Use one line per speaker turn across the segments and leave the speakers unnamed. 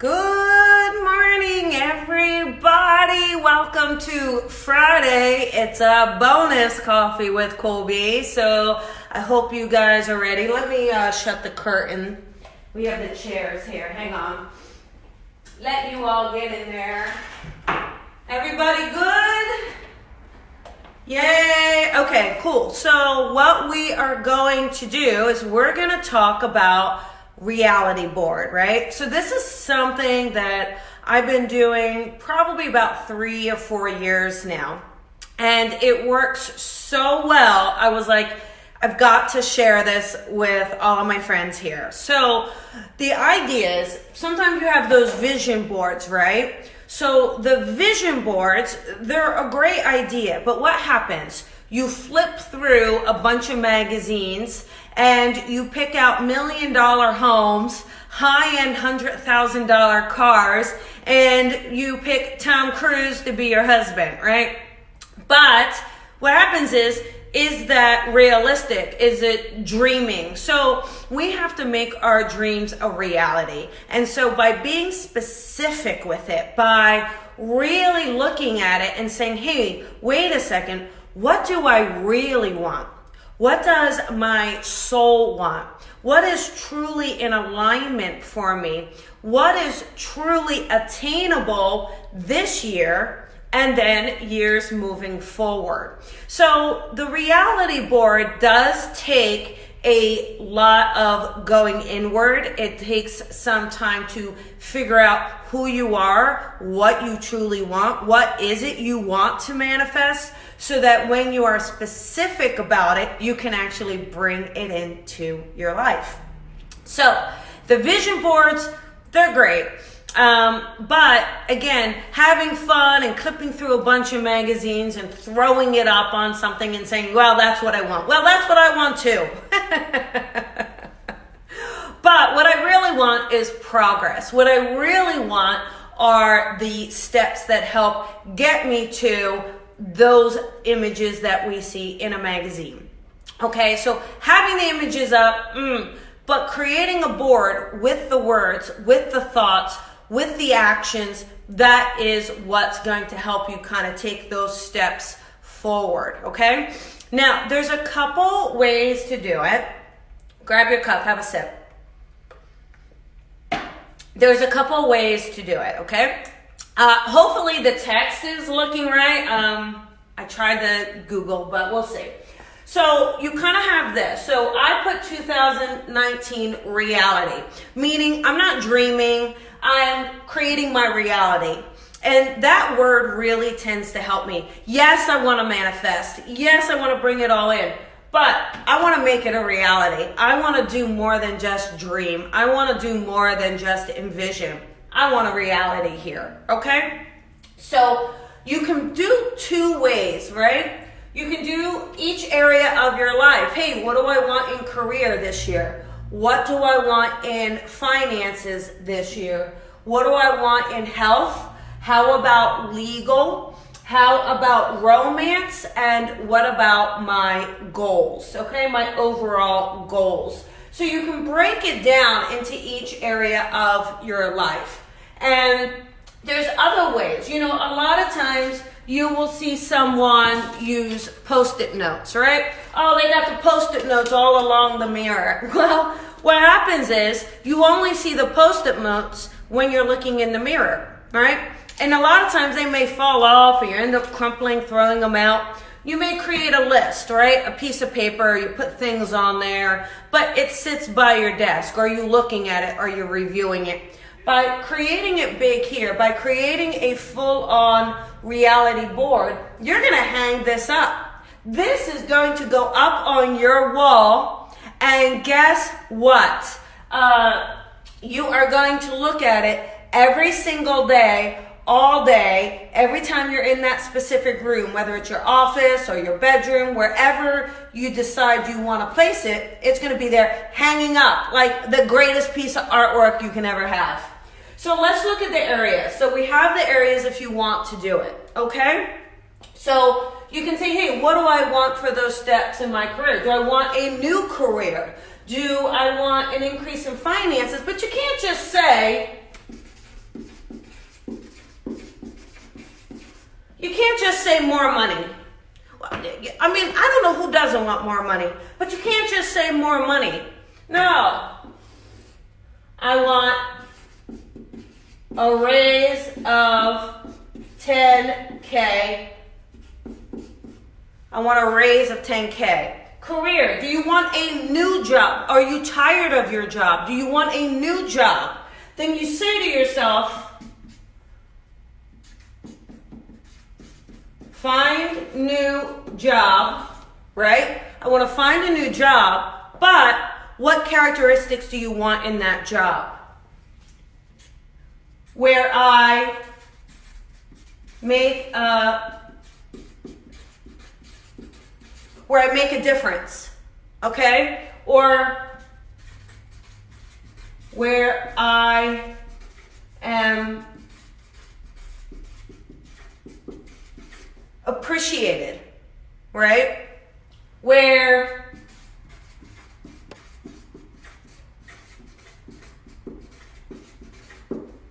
Good morning, everybody. Welcome to Friday. It's a bonus coffee with Colby. So I hope you guys are ready. Let me shut the curtain. We have the chairs here. Hang on. Let you all get in there. Everybody good? Yay. Okay, cool. So what we are going to do is we're going to talk about reality board, right? So this is something that I've been doing probably about 3 or 4 years now. And it works so well. I was like, I've got to share this with all of my friends here. So the idea is sometimes you have those vision boards, right? So the vision boards, they're a great idea, but what happens? You flip through a bunch of magazines and you pick out $1 million homes, high-end $100,000 cars, and you pick Tom Cruise to be your husband, right? But what happens is that realistic? Is it dreaming? So we have to make our dreams a reality. And so by being specific with it, by really looking at it and saying, hey, wait a second, what do I really want? What does my soul want? What is truly in alignment for me? What is truly attainable this year and then years moving forward? So the reality board does take a lot of going inward. It takes some time to figure out who you are, what you truly want, what is it you want to manifest, so that when you are specific about it, you can actually bring it into your life. So the vision boards, they're great. But again, having fun and clipping through a bunch of magazines and throwing it up on something and saying, well, that's what I want. Well, that's what I want too. But what I really want is progress. What I really want are the steps that help get me to those images that we see in a magazine. Okay, so having the images up, but creating a board with the words, with the thoughts, with the actions, that is what's going to help you kind of take those steps forward, okay? Now, there's a couple ways to do it. Grab your cup, have a sip. There's a couple ways to do it, okay? Hopefully the text is looking right. I tried to Google, but we'll see. So you kind of have this. So I put 2019 reality, meaning I'm not dreaming, I'm creating my reality. And that word really tends to help me. Yes, I want to manifest. Yes, I want to bring it all in. But I want to make it a reality. I want to do more than just dream. I want to do more than just envision. I want a reality here, okay? So you can do 2 ways, right? You can do each area of your life. Hey, what do I want in career this year? What do I want in finances this year? What do I want in health? How about legal? How about romance? And what about my goals? Okay, my overall goals. So you can break it down into each area of your life. And there's other ways. You know, a lot of times you will see someone use Post-it notes, right? Oh, they got the Post-it notes all along the mirror. Well, what happens is you only see the Post-it notes when you're looking in the mirror, right? And a lot of times they may fall off or you end up crumpling, throwing them out. You may create a list, right? A piece of paper, you put things on there, but it sits by your desk. Are you looking at it? Are you reviewing it? By creating it big here, by creating a full-on reality board, you're going to hang this up. This is going to go up on your wall, and guess what? You are going to look at it every single day, all day, every time you're in that specific room, whether it's your office or your bedroom, wherever you decide you want to place it, it's going to be there hanging up like the greatest piece of artwork you can ever have. So let's look at the areas. So we have the areas if you want to do it, okay? So you can say, hey, what do I want for those steps in my career? Do I want a new career? Do I want an increase in finances? But you can't just say, just say more money. I mean, I don't know who doesn't want more money, but you can't just say more money. No. I want a raise of 10K. I want a raise of 10K. Career. Do you want a new job? Are you tired of your job? Do you want a new job? Then you say to yourself, find new job, right? I want to find a new job, but what characteristics do you want in that job? Where I make a difference, okay? Or where I am appreciated, right? Where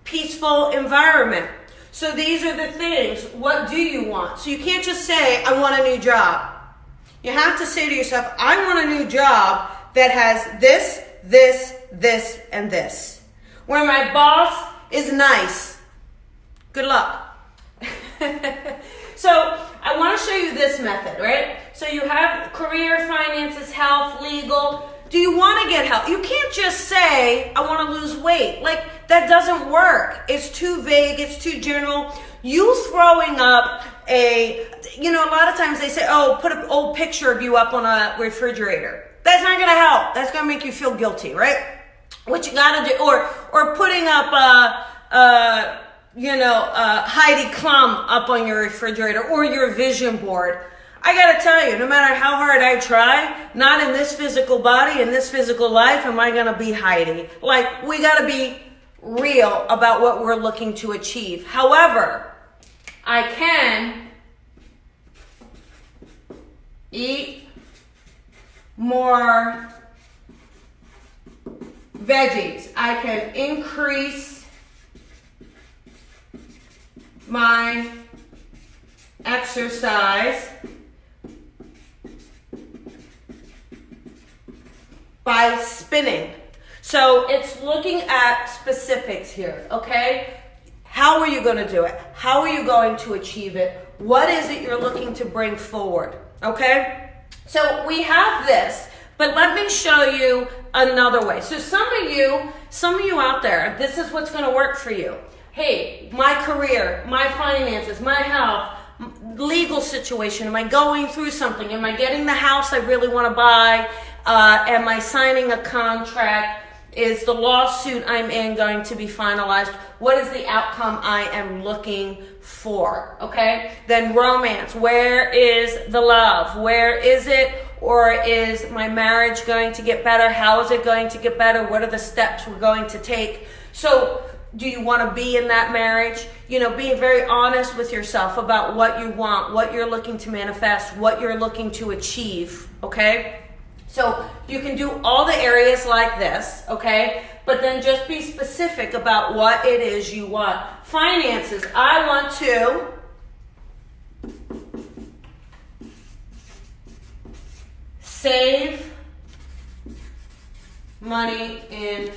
peaceful environment. So these are the things. What do you want? So you can't just say, I want a new job. You have to say to yourself, I want a new job that has this, this, this, and this. Where my boss is nice. Good luck. So I want to show you this method, right? So you have career, finances, health, legal. Do you want to get help? You can't just say, I want to lose weight. Like, that doesn't work. It's too vague. It's too general. You throwing up a lot of times they say, oh, put an old picture of you up on a refrigerator. That's not going to help. That's going to make you feel guilty, right? What you got to do, or putting up Heidi Klum up on your refrigerator or your vision board. I got to tell you, no matter how hard I try, not in this physical body, in this physical life, am I going to be Heidi. Like, we got to be real about what we're looking to achieve. However, I can eat more veggies. I can increase my exercise by spinning. So it's looking at specifics here, okay? How are you going to do it? How are you going to achieve it? What is it you're looking to bring forward, okay? So we have this, but let me show you another way. So some of you out there, this is what's going to work for you. Hey, my career, my finances, my health, legal situation. Am I going through something? Am I getting the house I really want to buy? Am I signing a contract? Is the lawsuit I'm in going to be finalized? What is the outcome I am looking for? Okay? Then romance. Where is the love? Where is it? Or is my marriage going to get better? How is it going to get better? What are the steps we're going to take? So, do you want to be in that marriage? Being very honest with yourself about what you want, what you're looking to manifest, what you're looking to achieve, okay? So you can do all the areas like this, okay? But then just be specific about what it is you want. Finances, I want to save money in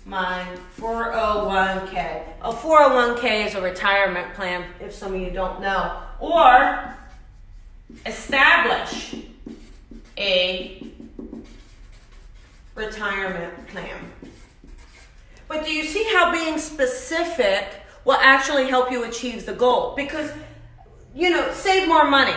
my 401k. A 401k is a retirement plan, if some of you don't know. Or establish a retirement plan. But do you see how being specific will actually help you achieve the goal? Because, save more money.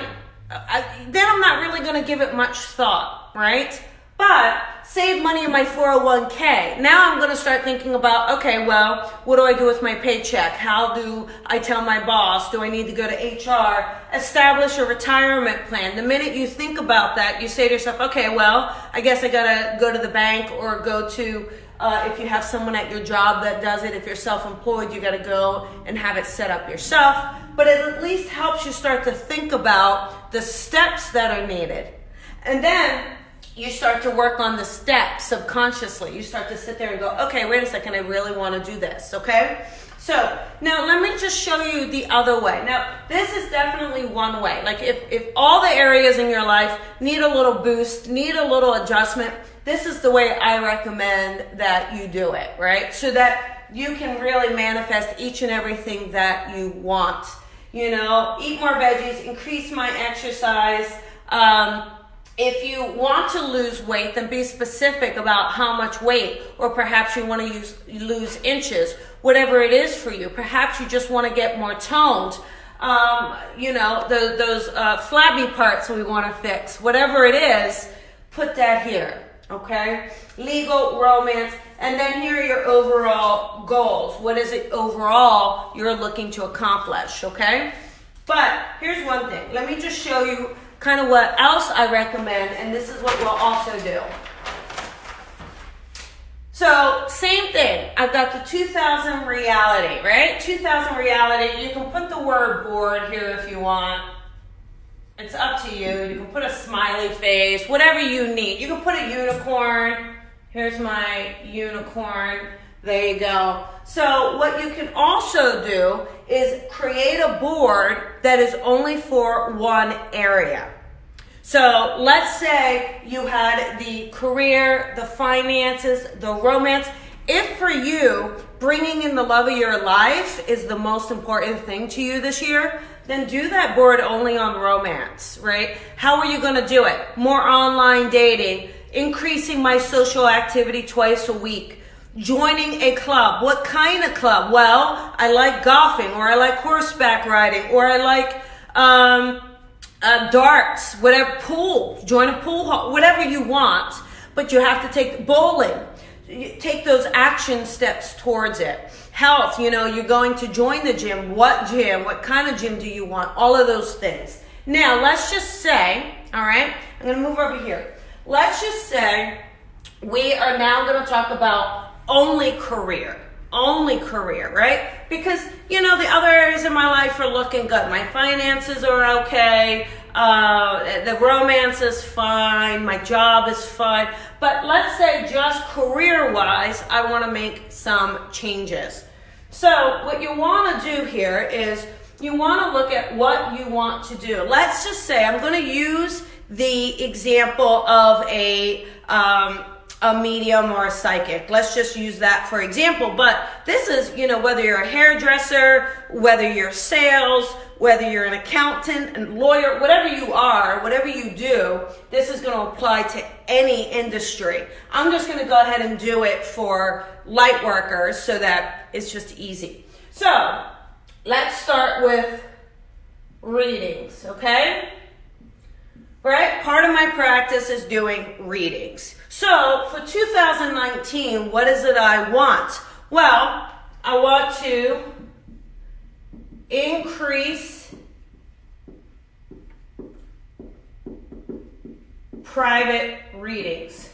Then I'm not really going to give it much thought, right? But save money in my 401k. Now I'm going to start thinking about, okay, well, what do I do with my paycheck? How do I tell my boss? Do I need to go to HR? Establish a retirement plan. The minute you think about that, you say to yourself, okay, well, I guess I got to go to the bank or go to, if you have someone at your job that does it, if you're self-employed, you got to go and have it set up yourself. But it at least helps you start to think about the steps that are needed. And then you start to work on the steps subconsciously. You start to sit there and go, okay, wait a second, I really want to do this, okay? So now let me just show you the other way. Now this is definitely one way. Like if all the areas in your life need a little boost, need a little adjustment, this is the way I recommend that you do it, right? So that you can really manifest each and everything that you want. You know, eat more veggies, increase my exercise. If you want to lose weight, then be specific about how much weight, or perhaps you want to lose inches, whatever it is for you. Perhaps you just want to get more toned. You know, those flabby parts we want to fix. Whatever it is, put that here, okay? Legal, romance, and then here are your overall goals. What is it overall you're looking to accomplish, okay? But here's one thing. Let me just show you kind of what else I recommend, and this is what we'll also do. So, same thing. I've got the 2000 reality, right? 2000 reality. You can put the word bored here if you want. It's up to you. You can put a smiley face, whatever you need. You can put a unicorn. Here's my unicorn. There you go. So what you can also do is create a board that is only for one area. So let's say you had the career, the finances, the romance. If for you, bringing in the love of your life is the most important thing to you this year, then do that board only on romance, right? How are you going to do it? More online dating, increasing my social activity twice a week, joining a club. What kind of club? Well, I like golfing, or I like horseback riding, or I like darts, whatever, pool, join a pool hall, whatever you want, but you have to take bowling. You take those action steps towards it. Health, you know, you're going to join the gym. What kind of gym do you want? All of those things. Now, let's just say, all right, I'm going to move over here. Let's just say we are now going to talk about only career, right? Because, you know, the other areas in my life are looking good. My finances are okay. The romance is fine. My job is fine. But let's say just career-wise, I want to make some changes. So what you want to do here is you want to look at what you want to do. Let's just say I'm going to use the example of a medium or a psychic. Let's just use that for example. But this is, you know, whether you're a hairdresser, whether you're sales, whether you're an accountant and lawyer, whatever you are, whatever you do, this is going to apply to any industry. I'm just going to go ahead and do it for light workers so that it's just easy. So let's start with readings, okay? Right? Part of my practice is doing readings. So for 2019, what is it I want? Well, I want to increase private readings.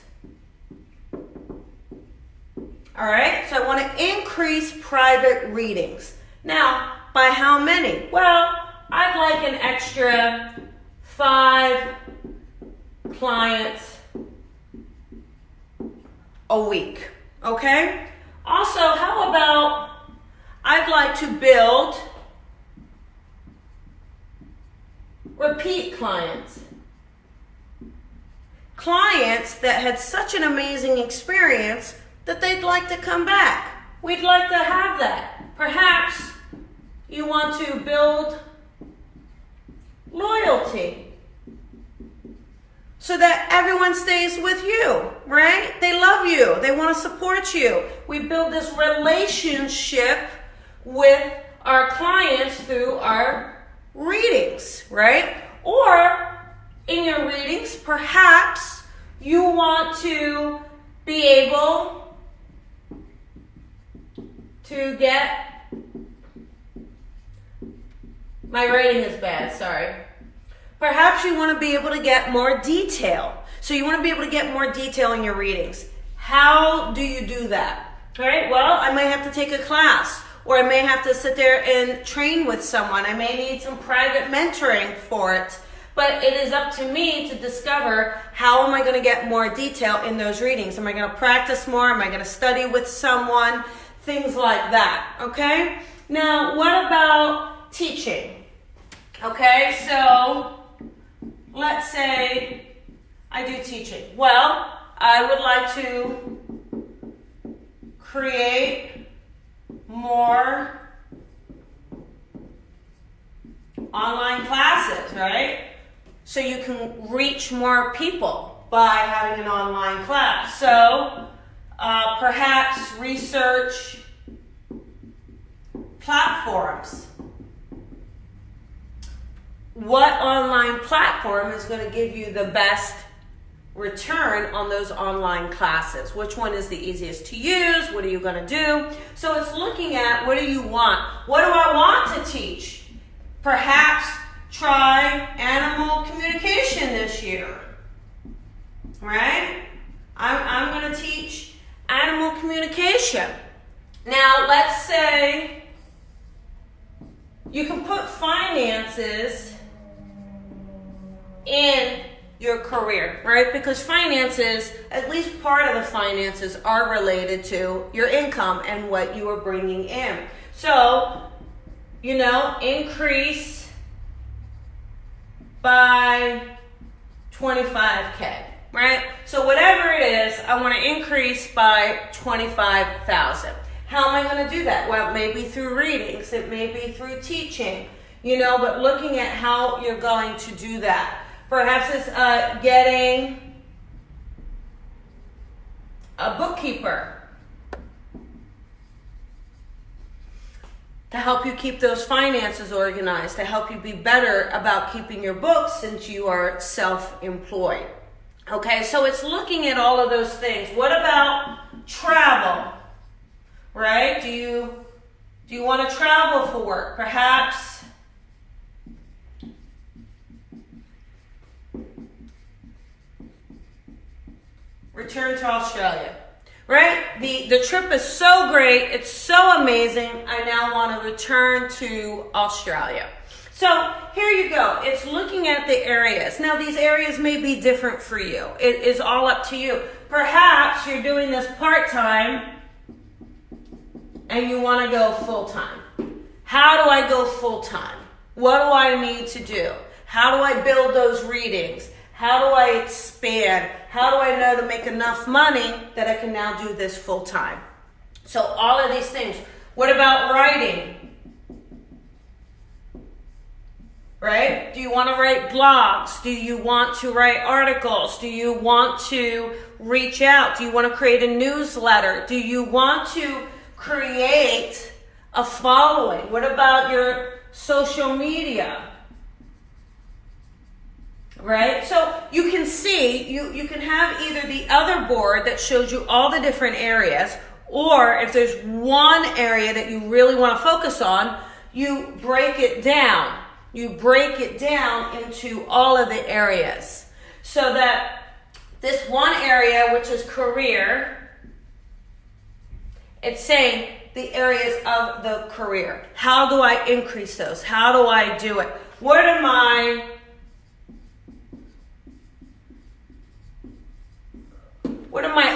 All right? So I want to increase private readings. Now, by how many? Well, I'd like an extra 5 clients a week, okay? Also, how about I'd like to build repeat clients. Clients that had such an amazing experience that they'd like to come back. We'd like to have that. Perhaps you want to build loyalty so that everyone stays with you, right? They love you. They want to support you. We build this relationship with our clients through our readings, right? Or in your readings, perhaps you want to be able to get, my writing is bad, sorry. Perhaps you want to be able to get more detail. So you want to be able to get more detail in your readings. How do you do that? All right, well, I may have to take a class, or I may have to sit there and train with someone. I may need some private mentoring for it. But it is up to me to discover how am I going to get more detail in those readings. Am I going to practice more? Am I going to study with someone? things like that, okay? Now, what about teaching? Okay, so let's say I do teaching. Well, I would like to create more online classes, right? So you can reach more people by having an online class. So perhaps research platforms. What online platform is going to give you the best return on those online classes? Which one is the easiest to use? What are you going to do? So it's looking at, what do you want? What do I want to teach? Perhaps try animal communication this year, right? I'm going to teach animal communication. Now, let's say you can put finances in your career, right? Because finances, at least part of the finances, are related to your income and what you are bringing in. So, increase by 25K, right? So whatever it is, I want to increase by 25,000. How am I going to do that? Well, maybe through readings, it may be through teaching, but looking at how you're going to do that. Perhaps it's getting a bookkeeper to help you keep those finances organized, to help you be better about keeping your books since you are self-employed. Okay, so it's looking at all of those things. What about travel? Right? Do you want to travel for work? Perhaps return to Australia. Right? The trip is so great. It's so amazing. I now want to return to Australia. So here you go. It's looking at the areas. Now these areas may be different for you. It is all up to you. Perhaps you're doing this part-time and you want to go full-time. How do I go full-time? What do I need to do? How do I build those readings? How do I expand? How do I know to make enough money that I can now do this full-time? So all of these things. What about writing? Right? Do you want to write blogs? Do you want to write articles? Do you want to reach out? Do you want to create a newsletter? Do you want to create a following? What about your social media? Right? So you can see, you can have either the other board that shows you all the different areas, or if there's one area that you really want to focus on, you break it down. You break it down into all of the areas. So that this one area, which is career, it's saying the areas of the career. How do I increase those? How do I do it? What are my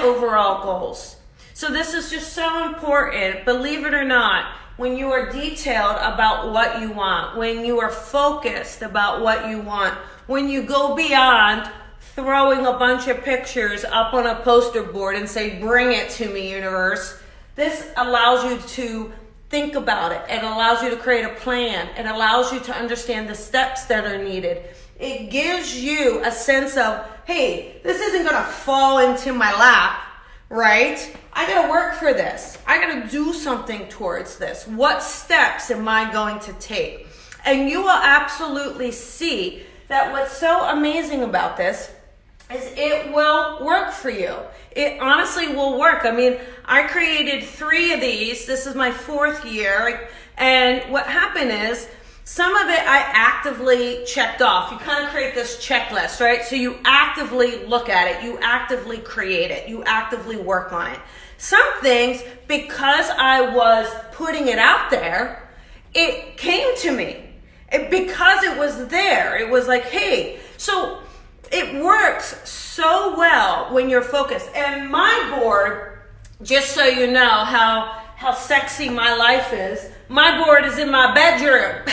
overall goals? So this is just so important, believe it or not, when you are detailed about what you want, when you are focused about what you want, when you go beyond throwing a bunch of pictures up on a poster board and say, bring it to me, universe. This allows you to think about it. It allows you to create a plan. It allows you to understand the steps that are needed. It gives you a sense of, hey, this isn't going to fall into my lap, right? I got to work for this. I got to do something towards this. What steps am I going to take? And you will absolutely see that what's so amazing about this is it will work for you. It honestly will work. I mean, I created 3 of these. This is my 4th year. And what happened is, some of it I actively checked off. You kind of create this checklist, right? So you actively look at it. You actively create it. You actively work on it. Some things, because I was putting it out there, it came to me. Because it was there. It was like, hey. So it works so well when you're focused. And my board, just so you know how how sexy my life is, my board is in my bedroom.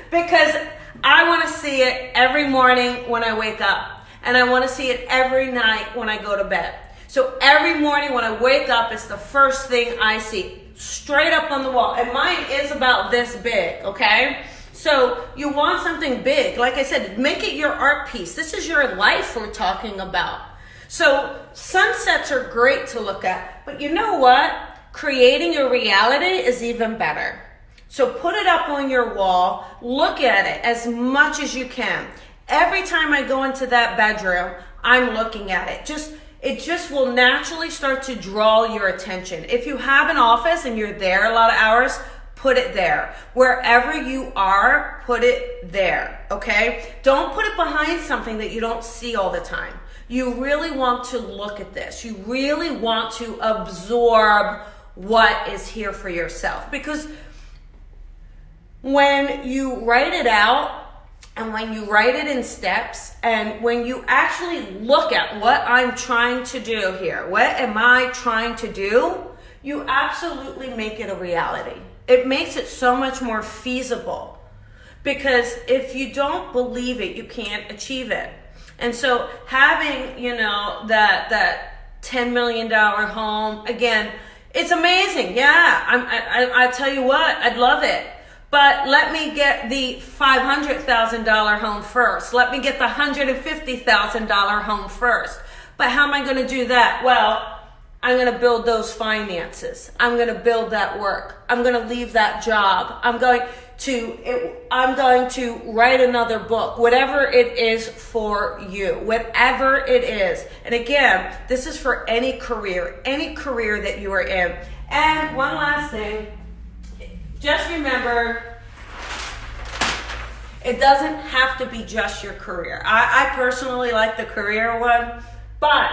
Because I want to see it every morning when I wake up. And I want to see it every night when I go to bed. So every morning when I wake up, it's the first thing I see, straight up on the wall. And mine is about this big, okay? So you want something big. Like I said, make it your art piece. This is your life we're talking about. So sunsets are great to look at. But you know what? Creating your reality is even better. So put it up on your wall. Look at it as much as you can. Every time I go into that bedroom, I'm looking at it. It just will naturally start to draw your attention. If you have an office and you're there a lot of hours, put it there. Wherever you are, put it there, okay? Don't put it behind something that you don't see all the time. You really want to look at this. You really want to absorb what is here for yourself. Because when you write it out, and when you write it in steps, and when you actually look at what I'm trying to do here, what am I trying to do, you absolutely make it a reality. It makes it so much more feasible. Because if you don't believe it, you can't achieve it. And so having, that $10 million home, again, it's amazing. Yeah, I tell you what, I'd love it. But let me get the $500,000 home first. Let me get the $150,000 home first. But how am I going to do that? Well, I'm going to build those finances. I'm going to build that work. I'm going to leave that job. I'm going to write another book, whatever it is for you, whatever it is. And again, this is for any career that you are in. And one last thing. Just remember, it doesn't have to be just your career. I personally like the career one, but,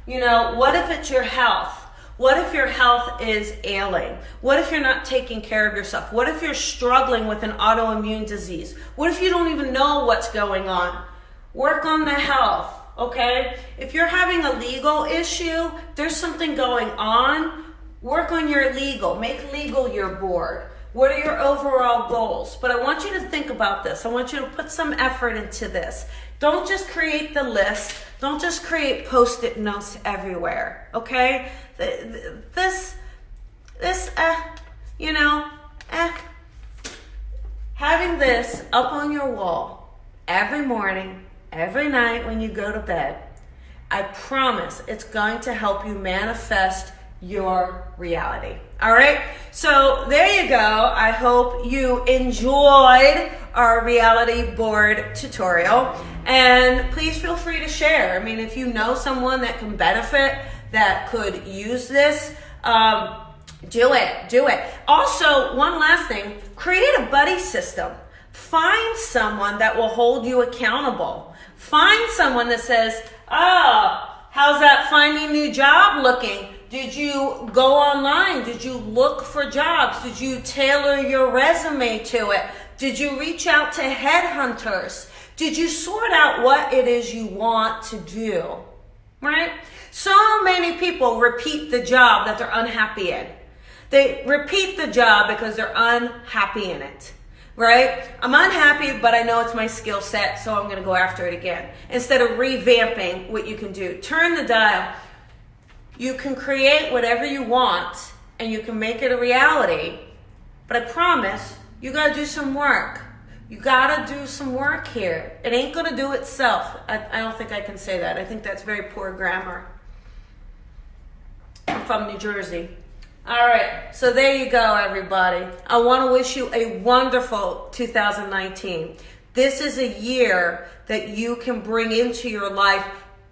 what if it's your health? What if your health is ailing? What if you're not taking care of yourself? What if you're struggling with an autoimmune disease? What if you don't even know what's going on? Work on the health, okay? If you're having a legal issue, there's something going on, work on your legal. Make legal your board. What are your overall goals? But I want you to think about this. I want you to put some effort into this. Don't just create the list. Don't just create Post-it notes everywhere, okay? Having this up on your wall every morning, every night when you go to bed, I promise it's going to help you manifest your reality. All right, so there you go. I hope you enjoyed our reality board tutorial, and please feel free to share. I mean, if you know someone that can benefit, that could use this, do it. Also, one last thing, create a buddy system. Find someone that will hold you accountable. Find someone that says, how's that finding new job looking? Did you go online? Did you look for jobs? Did you tailor your resume to it? Did you reach out to headhunters? Did you sort out what it is you want to do? Right? So many people repeat the job that they're unhappy in. They repeat the job because they're unhappy in it. Right? I'm unhappy, but I know it's my skill set, so I'm going to go after it again. Instead of revamping what you can do. Turn the dial. You can create whatever you want, and you can make it a reality. But I promise, you got to do some work. You got to do some work here. It ain't going to do itself. I don't think I can say that. I think that's very poor grammar. I'm from New Jersey. All right, so there you go, everybody. I want to wish you a wonderful 2019. This is a year that you can bring into your life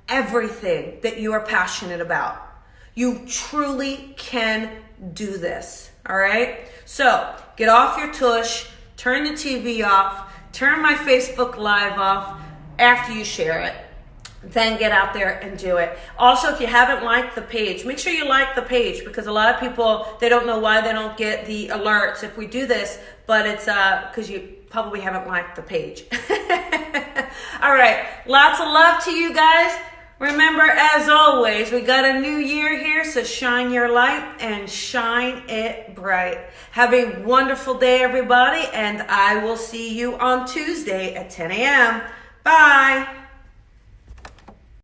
everything that you are passionate about. You truly can do this, all right? So get off your tush, turn the TV off, turn my Facebook Live off after you share it. Then get out there and do it. Also, if you haven't liked the page, make sure you like the page, because a lot of people, they don't know why they don't get the alerts if we do this, but it's because you probably haven't liked the page. All right, lots of love to you guys. Remember, as always, we got a new year here, so shine your light and shine it bright. Have a wonderful day, everybody, and I will see you on Tuesday at 10 a.m.